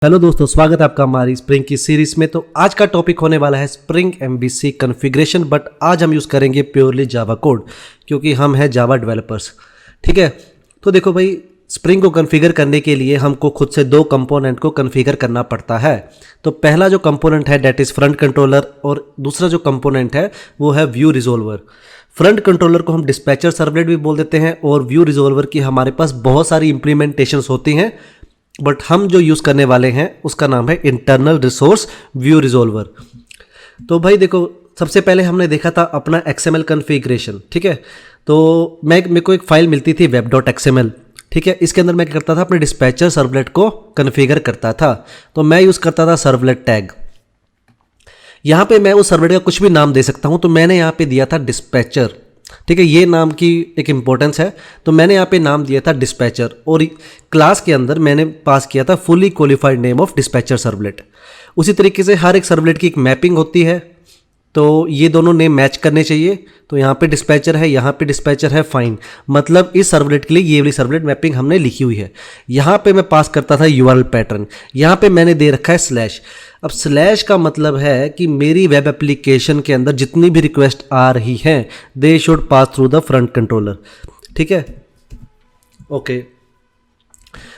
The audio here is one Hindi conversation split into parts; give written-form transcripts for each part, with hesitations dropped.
हेलो दोस्तों, स्वागत है आपका हमारी स्प्रिंग की सीरीज में। तो आज का टॉपिक होने वाला है स्प्रिंग एमवीसी कॉन्फ़िगरेशन, बट आज हम यूज़ करेंगे प्योरली जावा कोड, क्योंकि हम हैं जावा डेवलपर्स। ठीक है, तो देखो भाई, स्प्रिंग को कॉन्फ़िगर करने के लिए हमको खुद से दो कंपोनेंट को कॉन्फ़िगर करना पड़ता है। तो पहला जो कंपोनेंट है डेट इज़ फ्रंट कंट्रोलर, और दूसरा जो कंपोनेंट है वो है व्यू रिजोल्वर। फ्रंट कंट्रोलर को हम डिस्पैचर सर्वलेट भी बोल देते हैं, और व्यू रिजोल्वर की हमारे पास बहुत सारी इंप्लीमेंटेशंस होती हैं, बट हम जो यूज़ करने वाले हैं उसका नाम है इंटरनल रिसोर्स व्यू रिजोल्वर। तो भाई देखो, सबसे पहले हमने देखा था अपना XML कॉन्फ़िगरेशन। ठीक है, तो मेरे को एक फाइल मिलती थी web.xml। ठीक है, इसके अंदर मैं क्या करता था, अपने डिस्पैचर सर्वलेट को कॉन्फ़िगर करता था। तो मैं यूज़ करता था सर्वलेट टैग। यहाँ पे मैं उस सर्वलेट का कुछ भी नाम दे सकता हूँ, तो मैंने यहाँ पे दिया था डिस्पैचर। ठीक है, ये नाम की एक इंपॉर्टेंस है, तो मैंने यहाँ पे नाम दिया था डिस्पैचर, और क्लास के अंदर मैंने पास किया था fully qualified name of dispatcher servlet. उसी तरीके से हर एक सर्वलेट की एक मैपिंग होती है, तो ये दोनों नेम मैच करने चाहिए। तो यहाँ पे डिस्पैचर है, यहाँ पे डिस्पैचर है, फाइन। मतलब इस सर्वलेट के लिए ये वाली सर्वलेट मैपिंग हमने लिखी हुई है। यहाँ पे मैं पास करता था यूआरएल पैटर्न, यहाँ पे मैंने दे रखा है स्लैश। अब स्लैश का मतलब है कि मेरी वेब एप्लीकेशन के अंदर जितनी भी रिक्वेस्ट आ रही हैं, दे should pass through the front controller. ठीक है, ओके।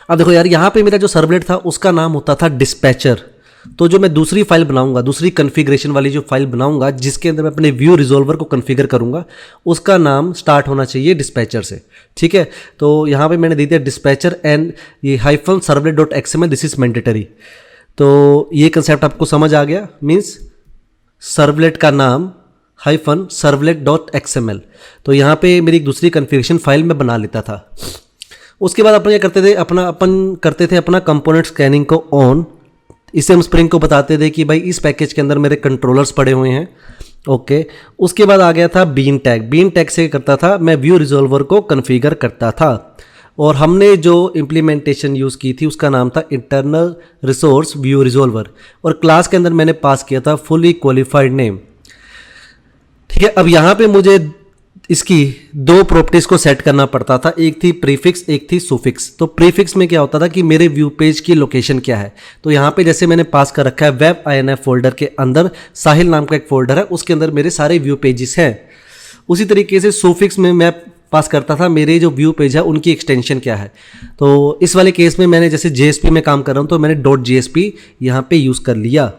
अब देखो यार, यहाँ पे मेरा जो सर्वलेट था उसका नाम होता था डिस्पैचर। तो जो मैं दूसरी फाइल बनाऊंगा, दूसरी कॉन्फ़िगरेशन वाली जो फाइल बनाऊंगा, जिसके अंदर मैं अपने व्यू रिजोल्वर को कॉन्फ़िगर करूंगा, उसका नाम स्टार्ट होना चाहिए डिस्पैचर से। ठीक है, तो यहाँ पे मैंने दे दिया डिस्पैचर एंड ये hyphen servlet dot XML, this is mandatory. तो ये कंसेप्ट आपको समझ आ गया, मीन्स सर्वलेट का नाम हाइफन सर्वलेट डॉट एक्सएमएल। तो यहाँ पे मेरी एक दूसरी कॉन्फ़िगरेशन फाइल में बना लेता था। उसके बाद अपन क्या करते थे, अपना कंपोनेंट स्कैनिंग को ऑन। इससे हम स्प्रिंग को बताते थे कि भाई इस पैकेज के अंदर मेरे कंट्रोलर्स पड़े हुए हैं। ओके, उसके बाद आ गया था बीन टैग। बीन टैग से करता था, मैं व्यू रिजोल्वर को कॉन्फ़िगर करता था, और हमने जो इम्प्लीमेंटेशन यूज़ की थी उसका नाम था इंटरनल रिसोर्स व्यू रिजोल्वर, और क्लास के अंदर मैंने पास किया था फुली क्वालिफाइड नेम। ठीक है, अब यहाँ पे मुझे इसकी दो प्रॉपर्टीज को सेट करना पड़ता था, एक थी प्रीफिक्स, एक थी सुफिक्स। तो प्रीफिक्स में क्या होता था कि मेरे व्यू पेज की लोकेशन क्या है। तो यहाँ पे जैसे मैंने पास कर रखा है वेब INF फोल्डर के अंदर साहिल नाम का एक फोल्डर है, उसके अंदर मेरे सारे व्यू पेजेस हैं। उसी तरीके से सुफिक्स में मैं पास करता था मेरे जो व्यू पेज है उनकी एक्सटेंशन क्या है। तो इस वाले केस में मैंने जैसे JSP में काम कर रहा हूँ, तो मैंने .jsp यहाँ पे यूज़ कर लिया।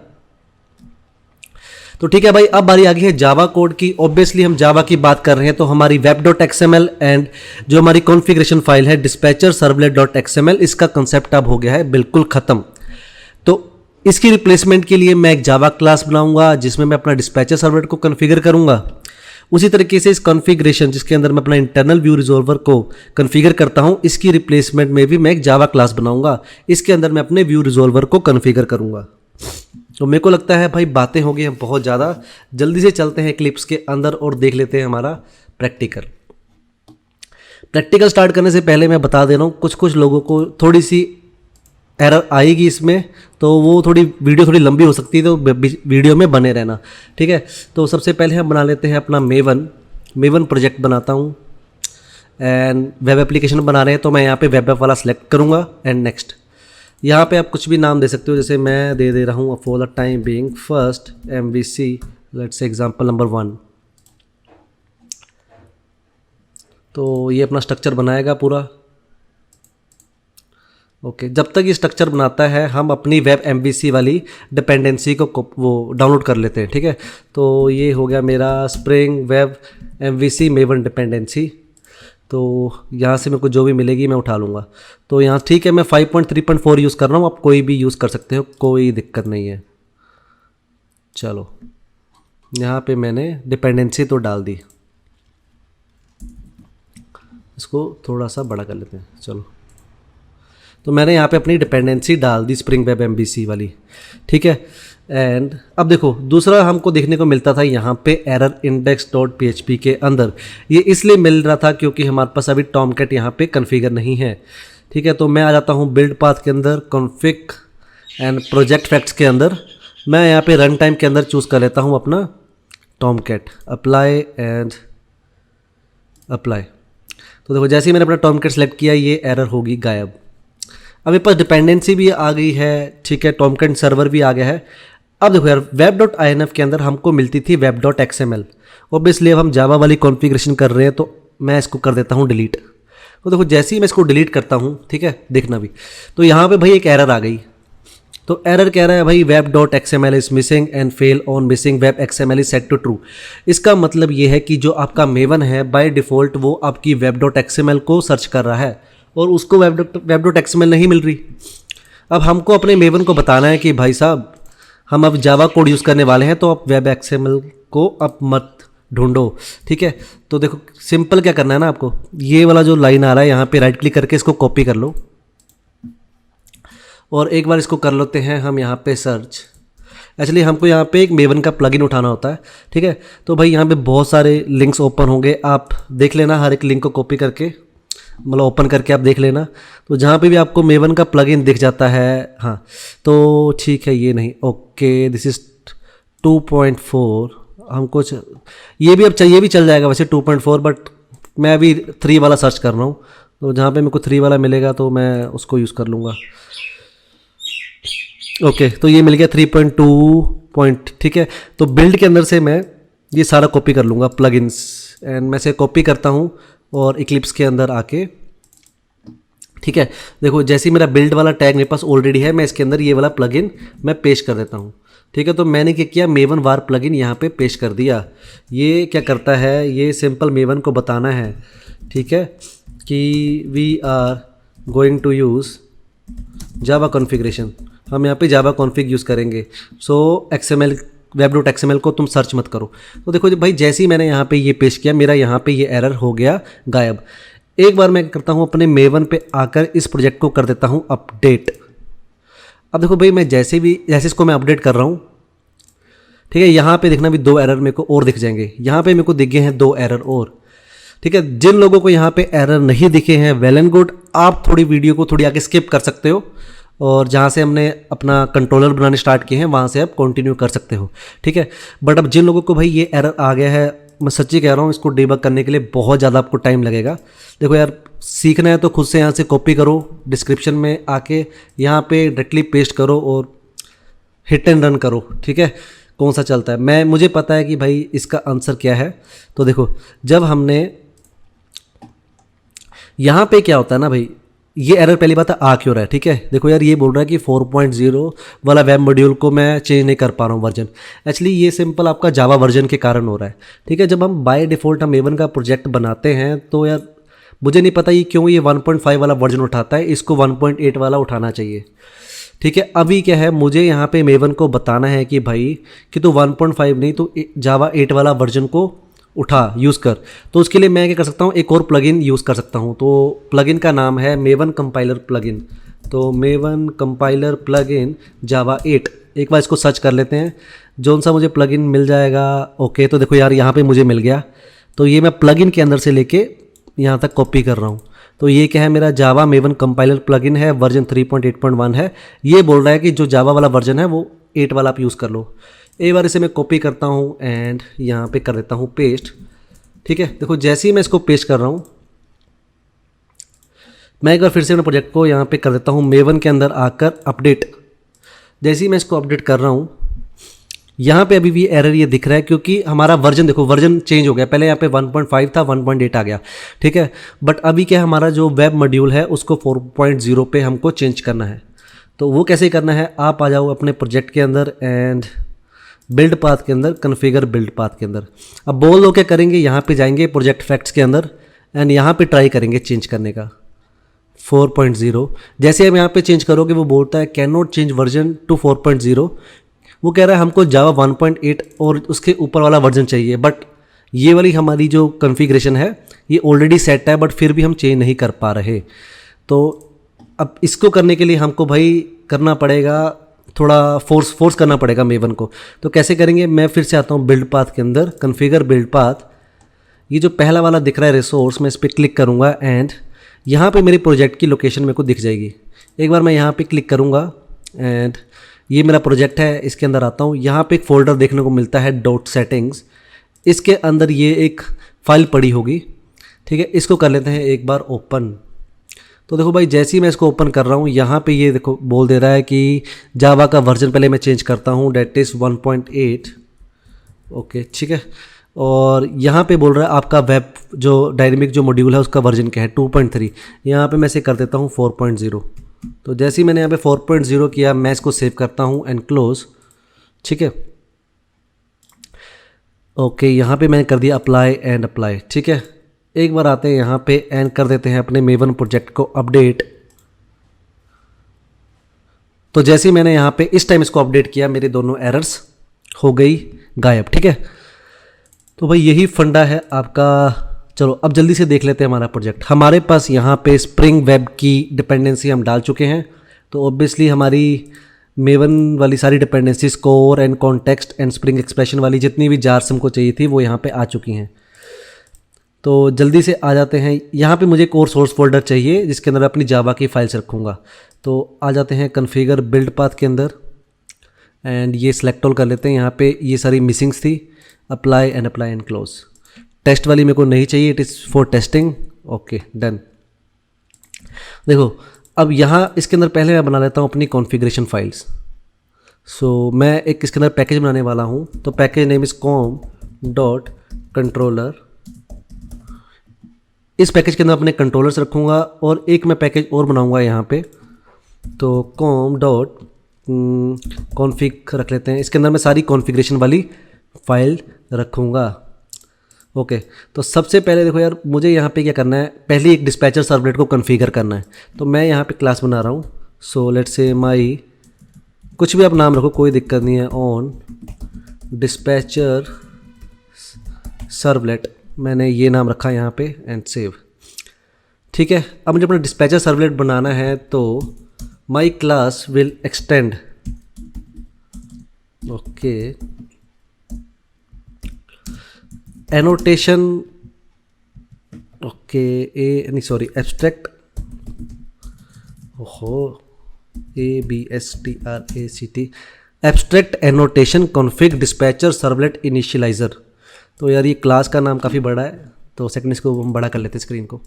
तो ठीक है भाई, अब बारी आ गई है जावा कोड की। ऑब्वियसली हम जावा की बात कर रहे हैं, तो हमारी web.xml एंड जो हमारी कॉन्फ़िगरेशन फाइल है डिस्पैचर सर्वलेट.xml, इसका कंसेप्ट अब हो गया है बिल्कुल ख़त्म। तो इसकी रिप्लेसमेंट के लिए मैं एक जावा क्लास बनाऊंगा जिसमें मैं अपना डिस्पैचर सर्वलेट को कॉन्फ़िगर करूंगा। उसी तरीके से इस कॉन्फ़िगरेशन जिसके अंदर मैं अपना इंटरनल व्यू रिजोल्वर को कॉन्फ़िगर करता हूं, इसकी रिप्लेसमेंट में भी मैं एक जावा क्लास बनाऊंगा। इसके अंदर मैं अपने व्यू रिजोल्वर को कॉन्फ़िगर करूंगा। तो मेरे को लगता है भाई बातें हो गई हैं बहुत ज़्यादा, जल्दी से चलते हैं क्लिप्स के अंदर और देख लेते हैं हमारा प्रैक्टिकल स्टार्ट करने से पहले मैं बता दे रहा हूँ, कुछ लोगों को थोड़ी सी एरर आएगी इसमें, तो वो वीडियो थोड़ी लंबी हो सकती है, तो वीडियो में बने रहना। ठीक है, तो सबसे पहले हम बना लेते हैं अपना मेवन प्रोजेक्ट बनाता हूँ, एंड वेब एप्लीकेशन बना रहे हैं, तो मैं यहाँ पे वेब ऐप वाला सेलेक्ट करूँगा एंड नेक्स्ट। यहाँ पे आप कुछ भी नाम दे सकते हो, जैसे मैं दे रहा हूँ for the time being first MVC, let's say example number 1। तो ये अपना स्ट्रक्चर बनाएगा पूरा। ओके, जब तक ये स्ट्रक्चर बनाता है हम अपनी वेब MVC वाली डिपेंडेंसी को वो डाउनलोड कर लेते हैं। ठीक है, तो ये हो गया मेरा spring web MVC maven dependency. तो यहाँ से मेरे को जो भी मिलेगी मैं उठा लूँगा। तो यहाँ ठीक है, मैं 5.3.4 यूज़ कर रहा हूँ, आप कोई भी यूज़ कर सकते हो, कोई दिक्कत नहीं है। चलो, यहाँ पे मैंने डिपेंडेंसी तो डाल दी, इसको थोड़ा सा बड़ा कर लेते हैं। चलो, तो मैंने यहाँ पे अपनी डिपेंडेंसी डाल दी स्प्रिंग वेब MVC वाली। ठीक है, एंड अब देखो दूसरा हमको देखने को मिलता था यहाँ पे एरर index.php के अंदर। ये इसलिए मिल रहा था क्योंकि हमारे पास अभी टॉमकैट यहाँ पे कॉन्फ़िगर नहीं है। ठीक है, तो मैं आ जाता हूँ बिल्ड पाथ के अंदर, कॉन्फ़िग एंड प्रोजेक्ट फैक्ट्स के अंदर। मैं यहाँ पे रन टाइम के अंदर चूज़ कर लेता हूँ अपना टॉमकैट, अप्लाई एंड अप्लाई। तो देखो जैसे ही मैंने अपना टॉमकैट सेलेक्ट किया, ये एरर होगी गायब। अब मेरे पास डिपेंडेंसी भी आ गई है, ठीक है, टॉमकैट सर्वर भी आ गया है। अब देखो यार, web.inf के अंदर हमको मिलती थी web.xml। ऑब्वियसली अब हम जावा वाली कॉन्फ़िगरेशन कर रहे हैं तो मैं इसको कर देता हूँ डिलीट। तो देखो जैसे ही मैं इसको डिलीट करता हूँ, ठीक है, देखना भी, तो यहाँ पे भाई एक एरर आ गई। तो एरर कह रहा है भाई web.xml is missing and fail on missing web XML is set to true. इसका मतलब ये है कि जो आपका मेवन है बाय डिफ़ॉल्ट वो आपकी web.xml को सर्च कर रहा है और उसको web.xml नहीं मिल रही। अब हमको अपने मेवन को बताना है कि भाई साहब हम अब जावा कोड यूज़ करने वाले हैं, तो आप वेब XML को अब मत ढूंढो, ठीक है। तो देखो सिंपल क्या करना है ना, आपको ये वाला जो लाइन आ रहा है यहाँ पे राइट क्लिक करके इसको कॉपी कर लो और एक बार इसको कर लेते हैं हम यहाँ पे सर्च। एक्चुअली हमको यहाँ पे एक मेवन का प्लगइन उठाना होता है, ठीक है। तो भाई यहाँ पे बहुत सारे लिंक्स ओपन होंगे, आप देख लेना, हर एक लिंक को कॉपी करके मतलब ओपन करके आप देख लेना। तो जहाँ पे भी आपको मेवन का प्लगइन दिख जाता है, हाँ तो ठीक है, ये नहीं, ओके दिस इज़ 2.4। हमको ये भी अब चाहिए, भी चल जाएगा वैसे 2.4, बट मैं अभी 3 वाला सर्च कर रहा हूँ। तो जहाँ पे मेरे को 3 वाला मिलेगा तो मैं उसको यूज़ कर लूँगा। ओके तो ये मिल गया 3.2 ठीक है। तो बिल्ड के अंदर से मैं ये सारा कॉपी कर लूँगा प्लगइन्स, एंड मैं से कॉपी करता हूँ और इक्लिप्स के अंदर आके, ठीक है। देखो जैसे ही मेरा बिल्ड वाला टैग मेरे पास ऑलरेडी है, मैं इसके अंदर ये वाला प्लगइन मैं पेश कर देता हूँ, ठीक है। तो मैंने क्या किया, मेवन वार प्लगइन यहाँ पे पेश कर दिया। ये क्या करता है, ये सिंपल मेवन को बताना है, ठीक है, कि we are going to use Java configuration. हम यहाँ पे जावा कॉन्फ़िग यूज़ करेंगे। सो XML web.xml को तुम सर्च मत करो। तो देखो जब भाई जैसे ही मैंने यहाँ पे ये पेश किया, मेरा यहाँ पे ये एरर हो गया गायब। एक बार मैं करता हूँ अपने मेवन पे आकर इस प्रोजेक्ट को कर देता हूँ अपडेट। अब देखो भाई मैं जैसे इसको मैं अपडेट कर रहा हूँ, ठीक है, यहाँ पे देखना भी 2 एरर मेरे को और दिख जाएंगे। यहाँ पे मेरे को दिख गए हैं 2 एरर और, ठीक है। जिन लोगों को यहाँ पे एरर नहीं दिखे हैं, वेल एंड गुड, आप थोड़ी वीडियो को थोड़ी आगे स्किप कर सकते हो और जहाँ से हमने अपना कंट्रोलर बनाने स्टार्ट किए हैं वहाँ से आप कंटिन्यू कर सकते हो, ठीक है। बट अब जिन लोगों को भाई ये एरर आ गया है, मैं सच्ची कह रहा हूँ, इसको डिबग करने के लिए बहुत ज़्यादा आपको टाइम लगेगा। देखो यार, सीखना है तो खुद से यहाँ से कॉपी करो, डिस्क्रिप्शन में आके यहाँ पे डायरेक्टली पेस्ट करो और हिट एंड रन करो, ठीक है, कौन सा चलता है। मुझे पता है कि भाई इसका आंसर क्या है। तो देखो जब हमने यहाँ पे क्या होता है ना भाई, ये एरर पहली बात है आ क्यों रहा है, ठीक है। देखो यार ये बोल रहा है कि 4.0 वाला वेब मॉड्यूल को मैं चेंज नहीं कर पा रहा हूँ वर्जन। एक्चुअली ये सिंपल आपका जावा वर्जन के कारण हो रहा है, ठीक है। जब हम बाय डिफ़ॉल्ट हम मेवन का प्रोजेक्ट बनाते हैं तो यार मुझे नहीं पता ये क्यों ये 1.5 वाला वर्जन उठाता है, इसको 1.8 वाला उठाना चाहिए, ठीक है। अभी क्या है, मुझे यहाँ पे मेवन को बताना है कि भाई कि तो 1.5 नहीं तो जावा 8 वाला वर्जन को उठा, यूज़ कर। तो उसके लिए मैं क्या कर सकता हूँ, एक और प्लगइन यूज़ कर सकता हूँ। तो प्लगइन का नाम है मेवन कंपाइलर प्लगइन। तो मेवन कंपाइलर प्लगइन जावा 8, एक बार इसको सर्च कर लेते हैं, जौन सा मुझे प्लगइन मिल जाएगा। ओके तो देखो यार यहाँ पे मुझे मिल गया। तो ये मैं प्लगइन के अंदर से लेके यहाँ तक कॉपी कर रहा हूँ। तो ये क्या है, मेरा जावा मेवन कंपाइलर प्लगइन है, वर्जन 3.8.1 है। ये बोल रहा है कि जो जावा वाला वर्जन है वो 8 वाला आप यूज़ कर लो। एक बार इसे मैं कॉपी करता हूँ एंड यहाँ पे कर देता हूँ पेस्ट, ठीक है। देखो जैसे ही मैं इसको पेस्ट कर रहा हूँ, मैं एक बार फिर से अपने प्रोजेक्ट को यहाँ पे कर देता हूँ मेवन के अंदर आकर अपडेट। जैसे ही मैं इसको अपडेट कर रहा हूँ, यहाँ पे अभी भी एरर ये दिख रहा है क्योंकि हमारा वर्जन, देखो वर्जन चेंज हो गया। पहले यहाँ पे 1.5 था, 1.8 आ गया, ठीक है। बट अभी क्या हमारा जो वेब मॉड्यूल है उसको 4.0 पे हमको चेंज करना है। तो वो कैसे करना है, आप आ जाओ अपने प्रोजेक्ट के अंदर एंड बिल्ड पाथ के अंदर, कन्फिगर बिल्ड पाथ के अंदर। अब बोल लो क्या करेंगे, यहाँ पे जाएंगे प्रोजेक्ट फैक्ट्स के अंदर एंड यहाँ पे ट्राई करेंगे चेंज करने का 4.0। जैसे हम यहाँ पे चेंज करोगे वो बोलता है can not change version two 4.0। वो कह रहा है हमको जावा 1.8 और उसके ऊपर वाला वर्जन चाहिए। बट ये वाली हमारी जो कॉन्फ़िगरेशन है ये ऑलरेडी सेट है, बट फिर भी हम चेंज नहीं कर पा रहे। तो अब इसको करने के लिए हमको भाई करना पड़ेगा, थोड़ा फोर्स करना पड़ेगा मेवन को। तो कैसे करेंगे, मैं फिर से आता हूँ बिल्ड पाथ के अंदर, कन्फिगर बिल्ड पाथ। ये जो पहला वाला दिख रहा है रिसोर्स, मैं इस पर क्लिक करूँगा एंड यहाँ पे मेरे प्रोजेक्ट की लोकेशन मेरे को दिख जाएगी। एक बार मैं यहाँ पे क्लिक करूँगा एंड ये मेरा प्रोजेक्ट है, इसके अंदर आता हूँ। यहाँ पे एक फ़ोल्डर देखने को मिलता है डॉट सेटिंग्स, इसके अंदर ये एक फ़ाइल पड़ी होगी, ठीक है। इसको कर लेते हैं एक बार ओपन। तो देखो भाई जैसे ही मैं इसको ओपन कर रहा हूँ यहाँ पे ये देखो बोल दे रहा है कि जावा का वर्जन पहले मैं चेंज करता हूँ, डेट इज़ 1.8। ओके ठीक है। और यहाँ पे बोल रहा है आपका वेब जो डायनेमिक जो मॉड्यूल है उसका वर्जन क्या है, 2.3। यहाँ पे मैं इसे कर देता हूँ 4.0। तो जैसे ही मैंने यहाँ पे 4.0 किया मैं इसको सेव करता हूँ एंड क्लोज। ठीक है। ओके यहाँ पे मैंने कर दिया अप्लाई एंड अप्लाई। ठीक है। एक बार आते हैं यहाँ पे एंड कर देते हैं अपने मेवन प्रोजेक्ट को अपडेट। तो जैसे ही मैंने यहाँ पे इस टाइम इसको अपडेट किया मेरे दोनों एरर्स हो गई गायब। ठीक है। तो भाई यही फंडा है आपका। चलो अब जल्दी से देख लेते हैं हमारा प्रोजेक्ट। हमारे पास यहाँ पे स्प्रिंग वेब की डिपेंडेंसी हम डाल चुके हैं। तो ऑब्वियसली हमारी मेवन वाली सारी dependencies core and context and spring expression वाली जितनी भी जार्स हमको चाहिए थी वो यहाँ पे आ चुकी हैं। तो जल्दी से आ जाते हैं। यहाँ पे मुझे कोर सोर्स फोल्डर चाहिए जिसके अंदर अपनी जावा की फाइल्स रखूँगा। तो आ जाते हैं कन्फिगर बिल्ड पाथ के अंदर एंड ये सिलेक्ट ऑल कर लेते हैं। यहाँ पे ये सारी मिसिंग्स थी, अप्लाई एंड क्लोज। टेस्ट वाली मेरे को नहीं चाहिए, it is for testing. Okay done. देखो अब यहाँ इसके अंदर पहले मैं बना लेता हूँ अपनी कॉन्फ़िगरेशन फाइल्स। सो मैं एक इसके अंदर पैकेज बनाने वाला हूँ। तो पैकेज नेम इज़ com.controller। इस पैकेज के अंदर अपने कंट्रोलर्स रखूँगा और एक मैं पैकेज और बनाऊँगा यहाँ पे। तो com.config रख लेते हैं। इसके अंदर मैं सारी कॉन्फ़िगरेशन वाली फाइल रखूँगा। ओके तो सबसे पहले देखो यार मुझे यहाँ पे क्या करना है, पहले एक डिस्पैचर सर्वलेट को कॉन्फ़िगर करना है। तो मैं यहाँ पे क्लास बना रहा हूँ। सो लेट्स से माई कुछ भी आप नाम रखो कोई दिक्कत नहीं है, ऑन डिस्पैचर सर्वलेट मैंने ये नाम रखा यहाँ पे एंड सेव। ठीक है। अब मुझे अपना डिस्पैचर सर्वलेट बनाना है तो my class will extend. Okay annotation. Okay abstract ABSTRACT abstract annotation config dispatcher servlet initializer. तो यार ये क्लास का नाम काफ़ी बड़ा है तो सेकंड इसको हम बड़ा कर लेते हैं स्क्रीन को।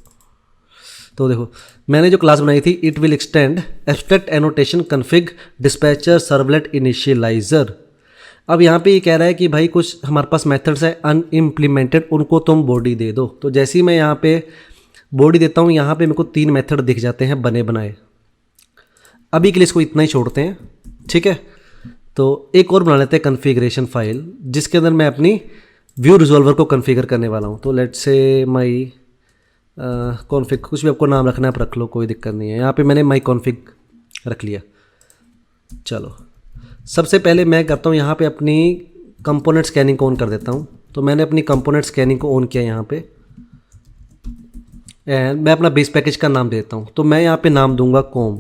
तो देखो मैंने जो क्लास बनाई थी it will extend abstract annotation config dispatcher servlet initializer. अब यहाँ पे ये कह रहा है कि भाई कुछ हमारे पास मेथड्स है अनइम्प्लीमेंटेड, उनको तुम बॉडी दे दो। तो जैसे ही मैं यहाँ पे बॉडी देता हूँ यहाँ पे मेरे को 3 मेथड दिख जाते हैं बने बनाए। अभी के लिए इसको इतना ही छोड़ते हैं। ठीक है। तो एक और बना लेते हैं कन्फिग्रेशन फाइल जिसके अंदर मैं अपनी व्यू रिजॉल्वर को कन्फिगर करने वाला हूँ। तो लेट्स से माई कॉन्फ़िग, कुछ भी आपको नाम रखना है आप रख लो कोई दिक्कत नहीं है। यहाँ पे मैंने माई कॉन्फ़िग रख लिया। चलो सबसे पहले मैं करता हूँ यहाँ पे अपनी कंपोनेंट स्कैनिंग को ऑन कर देता हूँ। तो मैंने अपनी कंपोनेंट स्कैनिंग को ऑन किया यहाँ पे एंड मैं अपना बेस पैकेज का नाम देता हूँ। तो मैं यहाँ पे नाम दूंगा कॉम।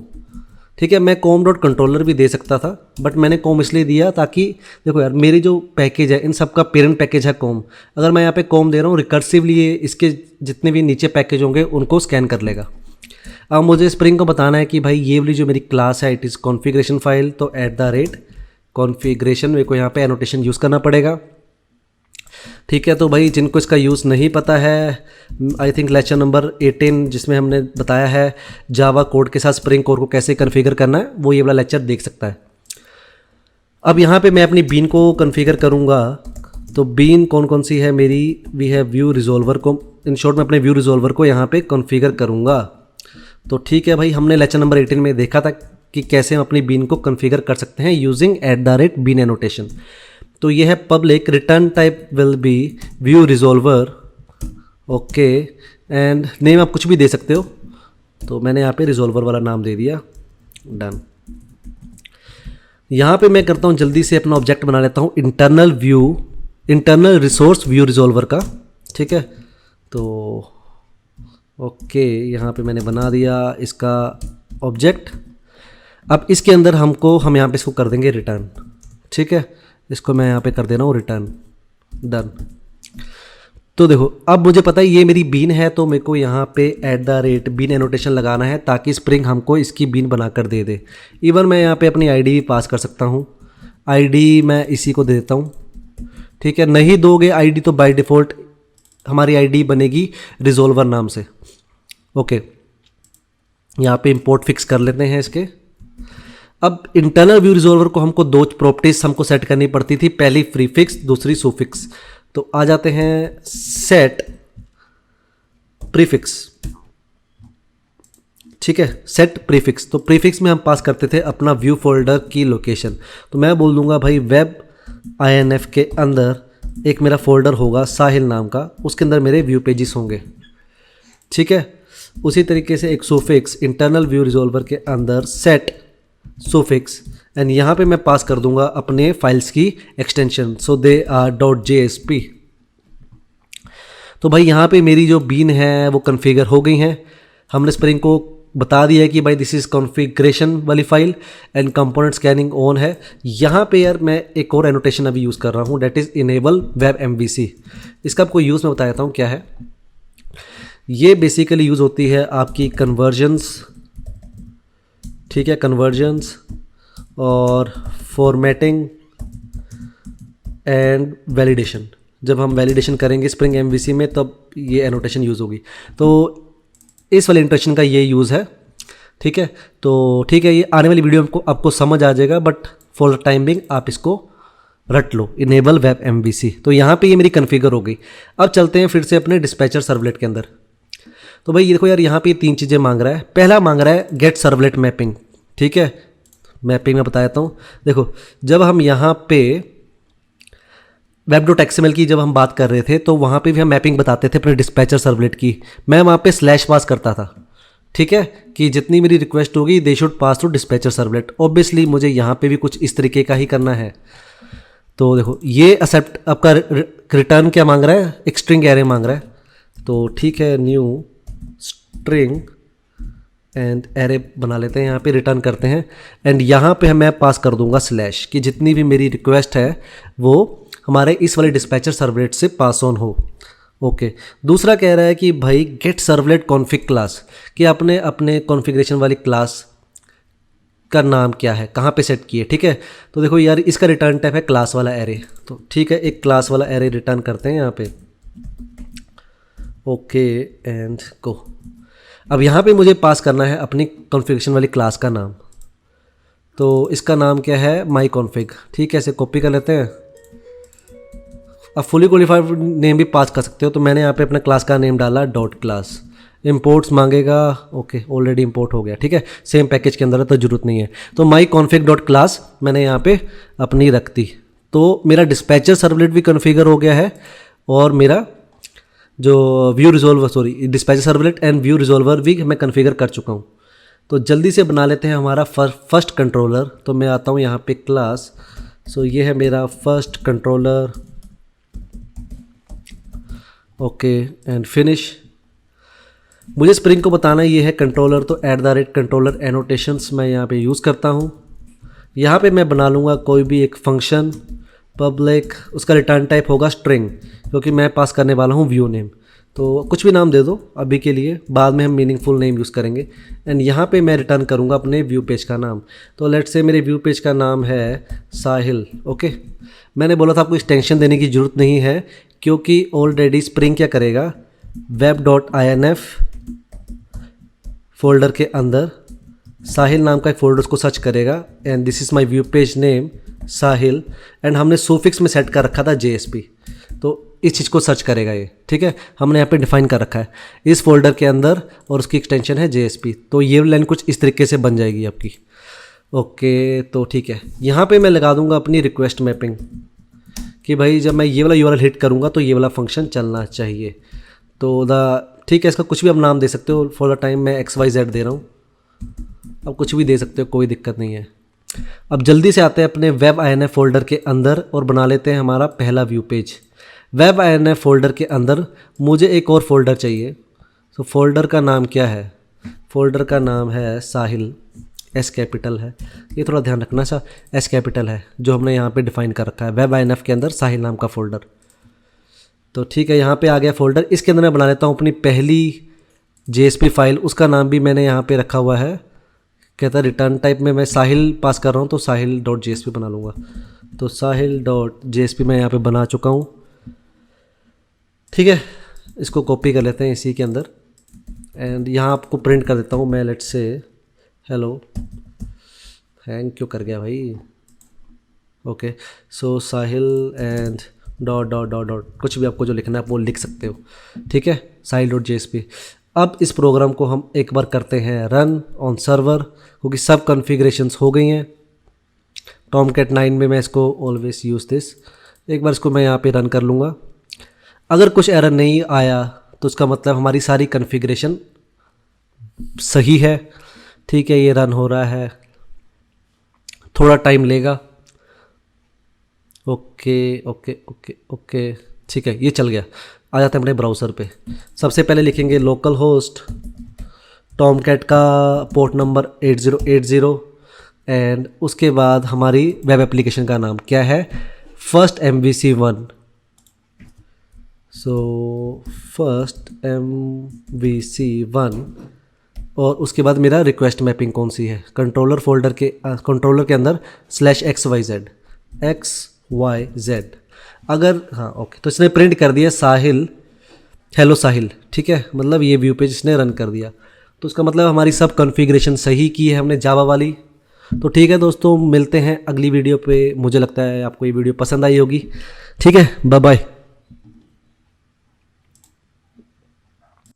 ठीक है। मैं com.controller भी दे सकता था बट मैंने com इसलिए दिया ताकि देखो यार मेरी जो पैकेज है इन सब का पेरेंट पैकेज है com। अगर मैं यहाँ पे com दे रहा हूँ रिकर्सिवली ये इसके जितने भी नीचे पैकेज होंगे उनको स्कैन कर लेगा। अब मुझे स्प्रिंग को बताना है कि भाई ये वाली जो मेरी क्लास है इट इज़ कॉन्फ़िगरेशन फाइल। तो @कॉन्फ़िगरेशन मेरे को यहाँ पे एनोटेशन यूज़ करना पड़ेगा। ठीक है। तो भाई जिनको इसका यूज़ नहीं पता है आई थिंक लेक्चर नंबर 18 जिसमें हमने बताया है जावा कोड के साथ स्प्रिंग कोड को कैसे कन्फिगर करना है वो ये वाला लेक्चर देख सकता है। अब यहाँ पे मैं अपनी बीन को कन्फिगर करूँगा। तो बीन कौन कौन सी है मेरी, वी है व्यू रिजॉल्वर को, इन शॉर्ट मैं अपने व्यू रिजॉल्वर को यहाँ पे कॉन्फ़िगर करूँगा। तो ठीक है भाई हमने लेक्चर नंबर 18 में देखा था कि कैसे हम अपनी बीन को कॉन्फ़िगर कर सकते हैं यूजिंग @bean एनोटेशन। तो ये है public return type will be view resolver. Okay and name आप कुछ भी दे सकते हो। तो मैंने यहाँ पे रिजॉल्वर वाला नाम दे दिया, डन। यहाँ पे मैं करता हूँ जल्दी से अपना ऑब्जेक्ट बना लेता हूँ इंटरनल रिसोर्स व्यू रिजॉल्वर का। ठीक है। तो ओके यहाँ पे मैंने बना दिया इसका ऑब्जेक्ट। अब इसके अंदर हम यहाँ पे इसको कर देंगे रिटर्न। ठीक है। इसको मैं यहाँ पे कर दे रहा हूँ रिटर्न, डन। तो देखो अब मुझे पता है ये मेरी बीन है तो मेरे को यहाँ पे @bean एनोटेशन लगाना है ताकि स्प्रिंग हमको इसकी बीन बनाकर दे दे। इवन मैं यहाँ पे अपनी आईडी भी पास कर सकता हूँ। आईडी मैं इसी को दे देता हूँ। ठीक है। नहीं दोगे आईडी तो बाय डिफ़ॉल्ट हमारी आईडी बनेगी रिजॉल्वर नाम से। ओके यहाँ पे इंपोर्ट फिक्स कर लेते हैं इसके। अब इंटरनल व्यू रिजॉल्वर को हमको दो प्रॉपर्टीज हमको सेट करनी पड़ती थी, पहली प्रीफिक्स, दूसरी सुफिक्स। तो आ जाते हैं सेट प्रीफिक्स, ठीक है, सेट प्रीफिक्स। तो प्रीफिक्स में हम पास करते थे अपना व्यू फोल्डर की लोकेशन। तो मैं बोल दूंगा भाई वेब INF के अंदर एक मेरा फोल्डर होगा साहिल नाम का, उसके अंदर मेरे व्यू पेजेस होंगे, ठीक है। उसी तरीके से एक सुफिक्स इंटरनल व्यू रिजॉल्वर के अंदर सेट सुफिक्स, एंड यहाँ पे मैं पास कर दूंगा अपने फाइल्स की extension, so they are .jsp। तो भाई यहाँ पे मेरी जो बीन है वो कॉन्फ़िगर हो गई हैं। हमने स्प्रिंग को बता दिया है कि भाई दिस इज़ कॉन्फ़िगरेशन वाली file and component scanning on है। यहाँ पे यार मैं एक और एनोटेशन अभी यूज़ कर रहा हूँ, that is enable web MVC। इसका आपको यूज़ मैं बता देता हूँ क्या है। ये बेसिकली यूज़ होती है आपकी कन्वर्जन्स, ठीक है, कन्वर्जन्स और फॉर्मेटिंग एंड वैलिडेशन। जब हम वैलिडेशन करेंगे स्प्रिंग MVC में तब ये एनोटेशन यूज़ होगी। तो इस वाले एनोटेशन का ये यूज़ है, ठीक है। तो ठीक है, ये आने वाली वीडियो में आपको समझ आ जाएगा, but for the time being आप इसको रट लो, इनेबल वेब MVC। तो यहाँ पे ये मेरी कॉन्फ़िगर हो गई। अब चलते हैं फिर से अपने डिस्पैचर सर्वलेट के अंदर। तो भाई ये देखो यार, यहाँ पे तीन चीज़ें मांग रहा है। पहला मांग रहा है गेट सर्वलेट मैपिंग, ठीक है। मैपिंग में बता देता हूँ। देखो जब हम यहाँ पे web.xml की जब हम बात कर रहे थे तो वहाँ पे भी हम मैपिंग बताते थे अपने डिस्पैचर सर्वलेट की। मैं वहाँ पे स्लैश पास करता था, ठीक है, कि जितनी मेरी रिक्वेस्ट होगी they should pass to dispatcher servlet. Obviously मुझे यहाँ पे भी कुछ इस तरीके का ही करना है। तो देखो ये एक्सेप्ट आपका रिटर्न क्या मांग रहा है, एक स्ट्रिंग एरे मांग रहा है। तो ठीक है, न्यू स्ट्रिंग एंड एरे बना लेते हैं, यहाँ पे रिटर्न करते हैं। एंड यहाँ पे मैं पास कर दूंगा स्लैश, कि जितनी भी मेरी रिक्वेस्ट है वो हमारे इस वाले डिस्पैचर सर्वलेट से पास ऑन हो। ओके, दूसरा कह रहा है कि भाई गेट सर्वलेट कॉन्फ़िग क्लास, कि आपने अपने कॉन्फ़िगरेशन वाली क्लास का नाम क्या है, कहाँ पे सेट किए, ठीक है। तो देखो यार, इसका रिटर्न टाइप है क्लास वाला एरे। तो ठीक है, एक क्लास वाला एरे रिटर्न करते हैं यहाँ पे। Okay and go. अब यहाँ पे मुझे पास करना है अपनी कॉन्फ़िगरेशन वाली क्लास का नाम। तो इसका नाम क्या है, माई कॉन्फ़िग, ठीक है। इसे कॉपी कर लेते हैं। अब फुली क्वालिफाइड नेम भी पास कर सकते हो। तो मैंने यहाँ पे अपने क्लास का नेम डाला .क्लास। इंपोर्ट्स मांगेगा, ओके ऑलरेडी इंपोर्ट हो गया, ठीक है, सेम पैकेज के अंदर है तो ज़रूरत नहीं है। तो माई कॉन्फ़िग .क्लास मैंने यहाँ पे अपनी रख दी। तो मेरा डिस्पैचर सर्वलेट भी कॉन्फ़िगर हो गया है और मेरा जो view resolver, sorry, dispatcher servlet and view resolver भी मैं कॉन्फ़िगर कर चुका हूँ। तो जल्दी से बना लेते हैं हमारा फर्स्ट कंट्रोलर। तो मैं आता हूँ यहाँ पे क्लास। सो ये है मेरा first controller. Okay and finish. मुझे स्प्रिंग को बताना ये है कंट्रोलर, तो @कंट्रोलर एनोटेशंस मैं यहाँ पे यूज़ करता हूँ। यहाँ पे मैं बना लूँगा कोई भी एक फंक्शन पब्लिक, उसका रिटर्न टाइप होगा स्ट्रिंग, क्योंकि मैं पास करने वाला हूँ व्यू नेम। तो कुछ भी नाम दे दो अभी के लिए, बाद में हम मीनिंगफुल नेम यूज़ करेंगे। एंड यहाँ पे मैं रिटर्न करूँगा अपने व्यू पेज का नाम। तो लेट्स से मेरे व्यू पेज का नाम है साहिल। ओके, मैंने बोला था आपको एक्सटेंशन देने की ज़रूरत नहीं है, क्योंकि ऑलरेडी स्प्रिंग क्या करेगा, web.inf फोल्डर के अंदर साहिल नाम का एक फोल्डर उसको सर्च करेगा। And this is my view page name Sahil, and हमने सुफिक्स में सेट कर रखा था JSP। तो इस चीज़ को सर्च करेगा ये, ठीक है, हमने यहाँ पे डिफाइन कर रखा है इस फोल्डर के अंदर, और उसकी एक्सटेंशन है JSP। तो ये लाइन कुछ इस तरीके से बन जाएगी आपकी। ओके, तो ठीक है, यहाँ पे मैं लगा दूंगा अपनी रिक्वेस्ट मैपिंग, कि भाई जब मैं ये वाला URL हिट करूँगा तो ये वाला फंक्शन चलना चाहिए। तो ठीक है, इसका कुछ भी आप नाम दे सकते हो। फॉर द टाइम मैं XYZ दे रहा हूँ, अब कुछ भी दे सकते हो, कोई दिक्कत नहीं है। अब जल्दी से आते हैं अपने वेब INF फोल्डर के अंदर और बना लेते हैं हमारा पहला view page. Web INF folder के अंदर मुझे एक और फोल्डर चाहिए। तो फोल्डर का नाम क्या है, फोल्डर का नाम है साहिल, S कैपिटल है, ये थोड़ा ध्यान रखना सा, S कैपिटल है जो हमने यहाँ पे डिफाइन कर रखा है वेब INF के अंदर साहिल नाम का फोल्डर। तो ठीक है, यहाँ पे आ गया फोल्डर। इसके अंदर मैं बना लेता हूँ अपनी पहली JSP फाइल, उसका नाम भी मैंने यहाँ पे रखा हुआ है, कहता है रिटर्न टाइप में मैं साहिल पास कर रहा हूँ, तो साहिल.jsp बना लूँगा। तो साहिल.jsp मैं यहाँ पे बना चुका हूँ, ठीक है। इसको कॉपी कर लेते हैं इसी के अंदर। एंड यहाँ आपको प्रिंट कर देता हूँ मैं, लेट्स से हेलो। हैंग क्यों कर गया भाई? Okay, so Sahil and dot dot dot dot, कुछ भी आपको जो लिखना है आप वो लिख सकते हो, ठीक है, साहिल.jsp। अब इस प्रोग्राम को हम एक बार करते हैं रन ऑन सर्वर, क्योंकि सब कॉन्फ़िगरेशंस हो गई हैं। टॉमकैट 9 में मैं इसको ऑलवेज यूज़ दिस, एक बार इसको मैं यहाँ पे रन कर लूँगा। अगर कुछ एरर नहीं आया तो उसका मतलब हमारी सारी कॉन्फ़िगरेशन सही है, ठीक है। ये रन हो रहा है, थोड़ा टाइम लेगा। ओके ओके ओके ओके, ठीक है, ये चल गया। आ जाते हैं अपने ब्राउज़र पे। सबसे पहले लिखेंगे लोकल होस्ट, टॉमकैट का पोर्ट नंबर 8080, एंड उसके बाद हमारी वेब एप्लीकेशन का नाम क्या है, first MVC1। So first MVC1, और उसके बाद मेरा रिक्वेस्ट मैपिंग कौन सी है, कंट्रोलर फोल्डर के कंट्रोलर के अंदर /XYZ। अगर हाँ ओके, तो इसने प्रिंट कर दिया साहिल, हेलो साहिल, ठीक है, मतलब ये व्यू पेज इसने रन कर दिया। तो उसका मतलब हमारी सब कॉन्फ़िगरेशन सही की है हमने जावा वाली। तो ठीक है दोस्तों, मिलते हैं अगली वीडियो पे। मुझे लगता है आपको ये वीडियो पसंद आई होगी। ठीक है, बाय बाय।